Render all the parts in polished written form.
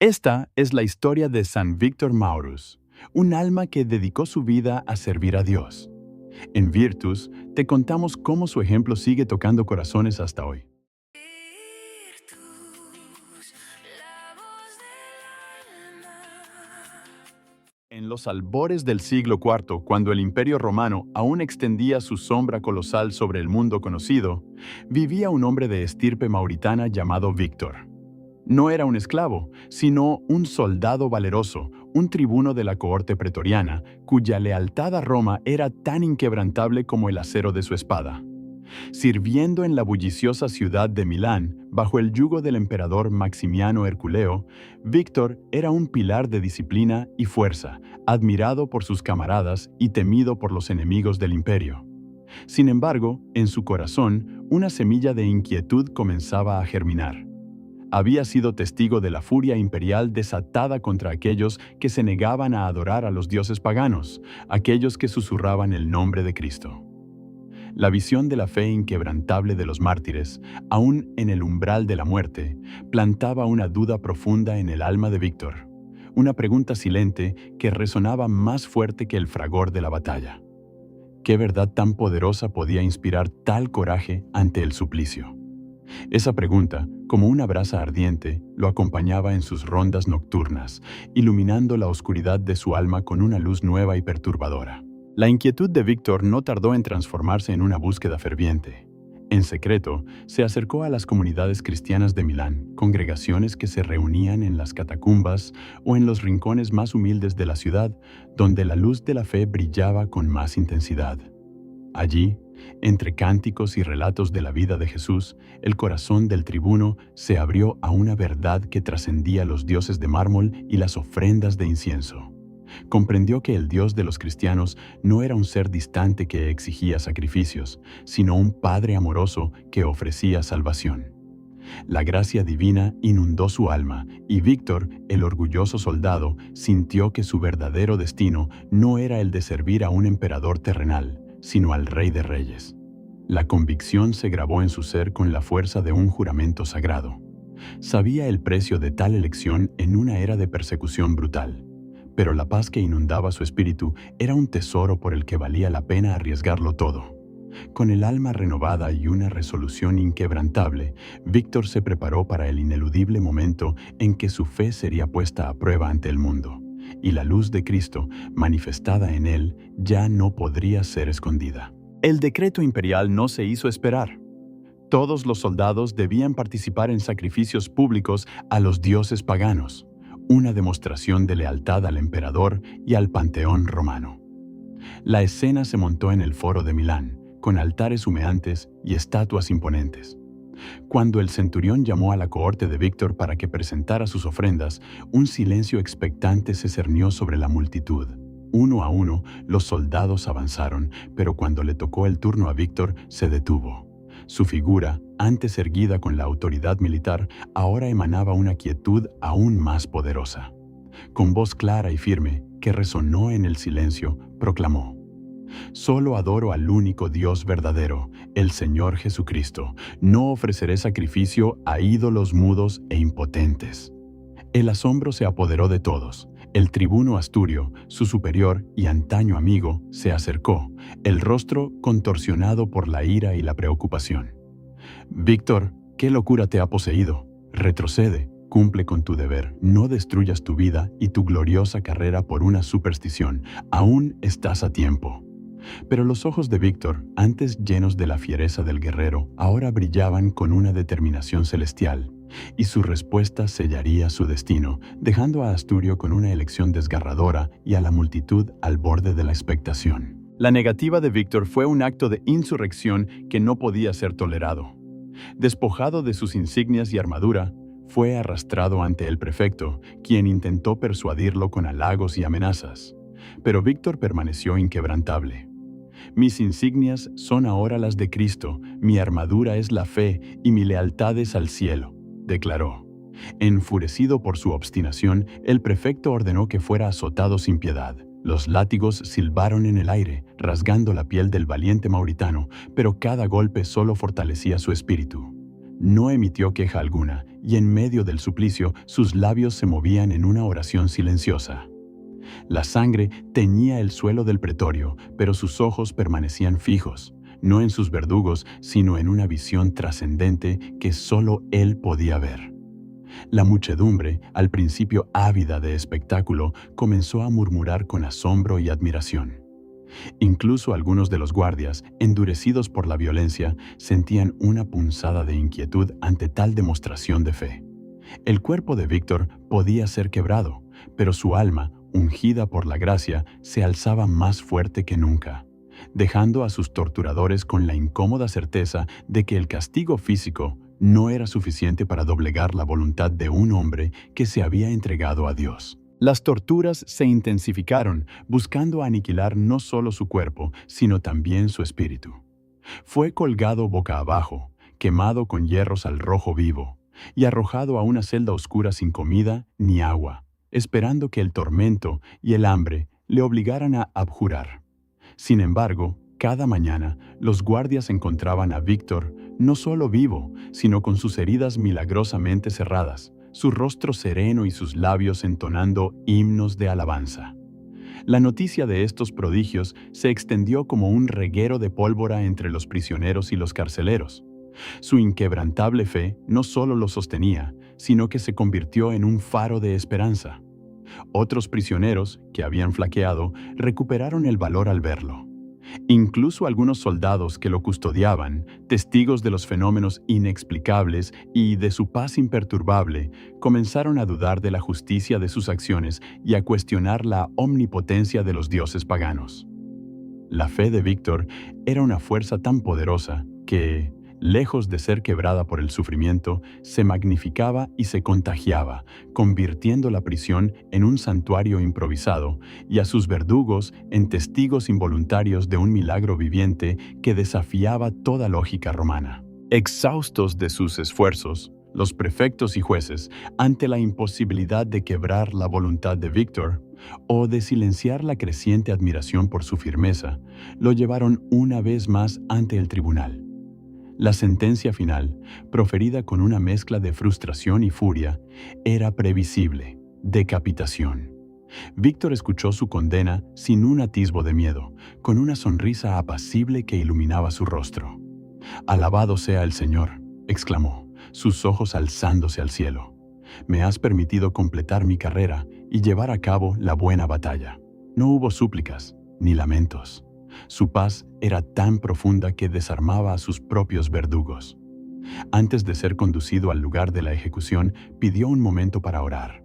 Esta es la historia de San Víctor Maurus, un alma que dedicó su vida a servir a Dios. En Virtus te contamos cómo su ejemplo sigue tocando corazones hasta hoy. Virtus, la voz del alma. En los albores del siglo IV, cuando el Imperio Romano aún extendía su sombra colosal sobre el mundo conocido, vivía un hombre de estirpe mauritana llamado Víctor. No era un esclavo, sino un soldado valeroso, un tribuno de la cohorte pretoriana, cuya lealtad a Roma era tan inquebrantable como el acero de su espada. Sirviendo en la bulliciosa ciudad de Milán, bajo el yugo del emperador Maximiano Herculeo, Víctor era un pilar de disciplina y fuerza, admirado por sus camaradas y temido por los enemigos del imperio. Sin embargo, en su corazón, una semilla de inquietud comenzaba a germinar. Había sido testigo de la furia imperial desatada contra aquellos que se negaban a adorar a los dioses paganos, aquellos que susurraban el nombre de Cristo. La visión de la fe inquebrantable de los mártires, aún en el umbral de la muerte, plantaba una duda profunda en el alma de Víctor, una pregunta silente que resonaba más fuerte que el fragor de la batalla. ¿Qué verdad tan poderosa podía inspirar tal coraje ante el suplicio? Esa pregunta, como una brasa ardiente, lo acompañaba en sus rondas nocturnas, iluminando la oscuridad de su alma con una luz nueva y perturbadora. La inquietud de Víctor no tardó en transformarse en una búsqueda ferviente. En secreto, se acercó a las comunidades cristianas de Milán, congregaciones que se reunían en las catacumbas o en los rincones más humildes de la ciudad, donde la luz de la fe brillaba con más intensidad. Allí, entre cánticos y relatos de la vida de Jesús, el corazón del tribuno se abrió a una verdad que trascendía los dioses de mármol y las ofrendas de incienso. Comprendió que el Dios de los cristianos no era un ser distante que exigía sacrificios, sino un Padre amoroso que ofrecía salvación. La gracia divina inundó su alma y Víctor, el orgulloso soldado, sintió que su verdadero destino no era el de servir a un emperador terrenal, sino al Rey de Reyes. La convicción se grabó en su ser con la fuerza de un juramento sagrado. Sabía el precio de tal elección en una era de persecución brutal, pero la paz que inundaba su espíritu era un tesoro por el que valía la pena arriesgarlo todo. Con el alma renovada y una resolución inquebrantable, Víctor se preparó para el ineludible momento en que su fe sería puesta a prueba ante el mundo, y la luz de Cristo, manifestada en él, ya no podría ser escondida. El decreto imperial no se hizo esperar. Todos los soldados debían participar en sacrificios públicos a los dioses paganos, una demostración de lealtad al emperador y al panteón romano. La escena se montó en el foro de Milán, con altares humeantes y estatuas imponentes. Cuando el centurión llamó a la cohorte de Víctor para que presentara sus ofrendas, un silencio expectante se cernió sobre la multitud. Uno a uno, los soldados avanzaron, pero cuando le tocó el turno a Víctor, se detuvo. Su figura, antes erguida con la autoridad militar, ahora emanaba una quietud aún más poderosa. Con voz clara y firme, que resonó en el silencio, proclamó: «Solo adoro al único Dios verdadero, el Señor Jesucristo. No ofreceré sacrificio a ídolos mudos e impotentes». El asombro se apoderó de todos. El tribuno asturio, su superior y antaño amigo, se acercó, el rostro contorsionado por la ira y la preocupación. «Víctor, ¿qué locura te ha poseído? Retrocede, cumple con tu deber, no destruyas tu vida y tu gloriosa carrera por una superstición. Aún estás a tiempo». Pero los ojos de Víctor, antes llenos de la fiereza del guerrero, ahora brillaban con una determinación celestial, y su respuesta sellaría su destino, dejando a Asturio con una elección desgarradora y a la multitud al borde de la expectación. La negativa de Víctor fue un acto de insurrección que no podía ser tolerado. Despojado de sus insignias y armadura, fue arrastrado ante el prefecto, quien intentó persuadirlo con halagos y amenazas. Pero Víctor permaneció inquebrantable. «Mis insignias son ahora las de Cristo, mi armadura es la fe y mi lealtad es al cielo», declaró. Enfurecido por su obstinación, el prefecto ordenó que fuera azotado sin piedad. Los látigos silbaron en el aire, rasgando la piel del valiente mauritano, pero cada golpe solo fortalecía su espíritu. No emitió queja alguna, y en medio del suplicio sus labios se movían en una oración silenciosa. La sangre teñía el suelo del pretorio, pero sus ojos permanecían fijos, no en sus verdugos, sino en una visión trascendente que solo él podía ver. La muchedumbre, al principio ávida de espectáculo, comenzó a murmurar con asombro y admiración. Incluso algunos de los guardias, endurecidos por la violencia, sentían una punzada de inquietud ante tal demostración de fe. El cuerpo de Víctor podía ser quebrado, pero su alma, ungida por la gracia, se alzaba más fuerte que nunca, dejando a sus torturadores con la incómoda certeza de que el castigo físico no era suficiente para doblegar la voluntad de un hombre que se había entregado a Dios. Las torturas se intensificaron, buscando aniquilar no solo su cuerpo, sino también su espíritu. Fue colgado boca abajo, quemado con hierros al rojo vivo, y arrojado a una celda oscura sin comida ni agua, esperando que el tormento y el hambre le obligaran a abjurar. Sin embargo, cada mañana los guardias encontraban a Víctor no solo vivo, sino con sus heridas milagrosamente cerradas, su rostro sereno y sus labios entonando himnos de alabanza. La noticia de estos prodigios se extendió como un reguero de pólvora entre los prisioneros y los carceleros. Su inquebrantable fe no solo lo sostenía, sino que se convirtió en un faro de esperanza. Otros prisioneros, que habían flaqueado, recuperaron el valor al verlo. Incluso algunos soldados que lo custodiaban, testigos de los fenómenos inexplicables y de su paz imperturbable, comenzaron a dudar de la justicia de sus acciones y a cuestionar la omnipotencia de los dioses paganos. La fe de Víctor era una fuerza tan poderosa que, lejos de ser quebrada por el sufrimiento, se magnificaba y se contagiaba, convirtiendo la prisión en un santuario improvisado y a sus verdugos en testigos involuntarios de un milagro viviente que desafiaba toda lógica romana. Exhaustos de sus esfuerzos, los prefectos y jueces, ante la imposibilidad de quebrar la voluntad de Víctor o de silenciar la creciente admiración por su firmeza, lo llevaron una vez más ante el tribunal. La sentencia final, proferida con una mezcla de frustración y furia, era previsible: decapitación. Víctor escuchó su condena sin un atisbo de miedo, con una sonrisa apacible que iluminaba su rostro. «Alabado sea el Señor», exclamó, sus ojos alzándose al cielo. «Me has permitido completar mi carrera y llevar a cabo la buena batalla». No hubo súplicas ni lamentos. Su paz era tan profunda que desarmaba a sus propios verdugos. Antes de ser conducido al lugar de la ejecución, pidió un momento para orar.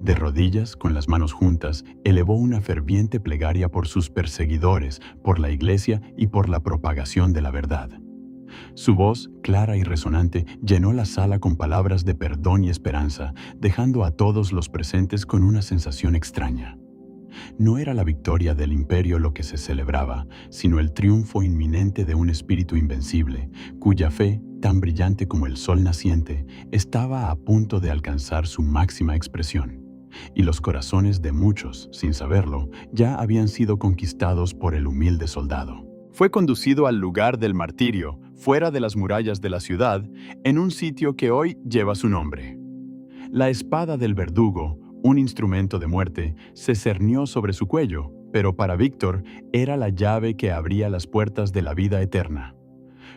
De rodillas, con las manos juntas, elevó una ferviente plegaria por sus perseguidores, por la Iglesia y por la propagación de la verdad. Su voz, clara y resonante, llenó la sala con palabras de perdón y esperanza, dejando a todos los presentes con una sensación extraña. No era la victoria del imperio lo que se celebraba, sino el triunfo inminente de un espíritu invencible, cuya fe, tan brillante como el sol naciente, estaba a punto de alcanzar su máxima expresión. Y los corazones de muchos, sin saberlo, ya habían sido conquistados por el humilde soldado. Fue conducido al lugar del martirio, fuera de las murallas de la ciudad, en un sitio que hoy lleva su nombre. La espada del verdugo, un instrumento de muerte, se cernió sobre su cuello, pero para Víctor era la llave que abría las puertas de la vida eterna.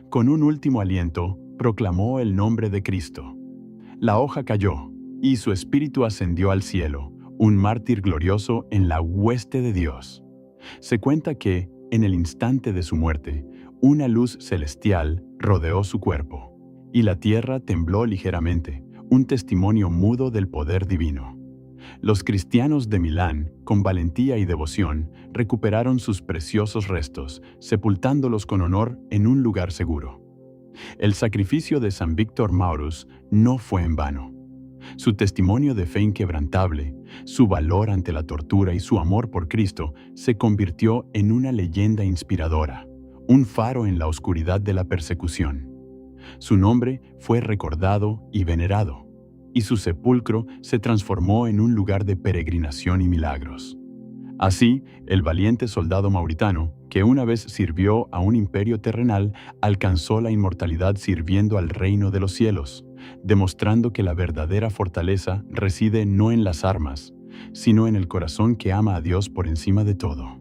Con un último aliento, proclamó el nombre de Cristo. La hoja cayó, y su espíritu ascendió al cielo, un mártir glorioso en la hueste de Dios. Se cuenta que, en el instante de su muerte, una luz celestial rodeó su cuerpo, y la tierra tembló ligeramente, un testimonio mudo del poder divino. Los cristianos de Milán, con valentía y devoción, recuperaron sus preciosos restos, sepultándolos con honor en un lugar seguro. El sacrificio de San Víctor Maurus no fue en vano. Su testimonio de fe inquebrantable, su valor ante la tortura y su amor por Cristo se convirtió en una leyenda inspiradora, un faro en la oscuridad de la persecución. Su nombre fue recordado y venerado, y su sepulcro se transformó en un lugar de peregrinación y milagros. Así, el valiente soldado mauritano, que una vez sirvió a un imperio terrenal, alcanzó la inmortalidad sirviendo al reino de los cielos, demostrando que la verdadera fortaleza reside no en las armas, sino en el corazón que ama a Dios por encima de todo.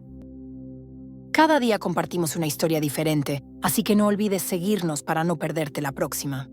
Cada día compartimos una historia diferente, así que no olvides seguirnos para no perderte la próxima.